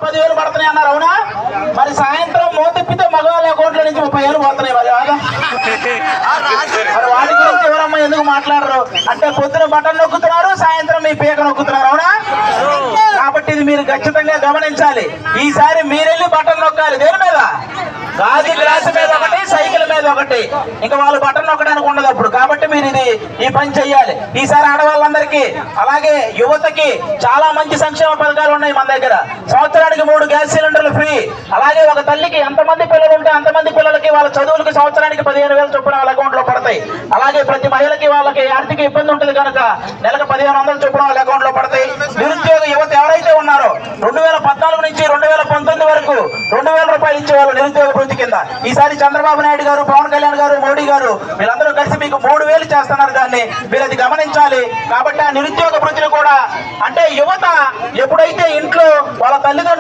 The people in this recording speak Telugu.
10,000 పడుతున్నాయి అన్నారు, అవునా? మరి సాయంత్రం మోతిప్పితే మగవాళ్ళ అకౌంట్ల నుంచి 30,000 పోతున్నాయి. మరి మరి వాటి గురించి ఎవరమ్మా ఎందుకు మాట్లాడరు అంటే పొద్దున బటన్ నొక్కుతున్నారు, సాయంత్రం మీ పీక నొక్కుతున్నారు, అవునా? కాబట్టి ఇది మీరు ఖచ్చితంగా గమనించాలి. ఈసారి మీరెళ్ళి బటన్ నొక్కాలి. దేని మీద? గాజు గ్లాసు మీద ఒకటి, సైకిల్ మీద ఒకటి. ఇంకా వాళ్ళు బటన్ నొక్కడానికి ఉండదు అప్పుడు. కాబట్టి మీరు ఈ పని చెయ్యాలి. ఈసారి ఆడవాళ్ళందరికీ అలాగే యువతకి చాలా మంచి సంక్షేమ పథకాలు ఉన్నాయి మన దగ్గర. సంవత్సరానికి 3 గ్యాస్ సిలిండర్లు ఫ్రీ. అలాగే ఒక తల్లికి ఎంతమంది పిల్లలు ఉంటే అంతమంది పిల్లలకి వాళ్ళ చదువులకి సంవత్సరానికి 15,000 చొప్పున వాళ్ళ అకౌంట్ లో పడతాయి. అలాగే ప్రతి మహిళకి వాళ్ళకి ఆర్థిక ఇబ్బంది ఉంటుంది కనుక నెలకు 1,500 చొప్పున వాళ్ళ అకౌంట్ లో పడతాయి. నిరుద్యోగ యువత ఎవరైతే ఉన్నారో 2014 నుంచి 2019 వరకు 2,000 రూపాయలు ఇచ్చేవాళ్ళు నిరుద్యోగ వృత్తి కింద. ఈసారి చంద్రబాబు నాయుడు గారు, పవన్ కళ్యాణ్ గారు, మోడీ గారు వీళ్ళందరూ కలిసి మీకు 3,000 చేస్తున్నారు. దాన్ని మీరు అది గమనించాలి. కాబట్టి ఆ నిరుద్యోగ వృత్తిని కూడా అంటే యువత ఎప్పుడైతే ఇంట్లో వాళ్ళ తల్లిదండ్రులు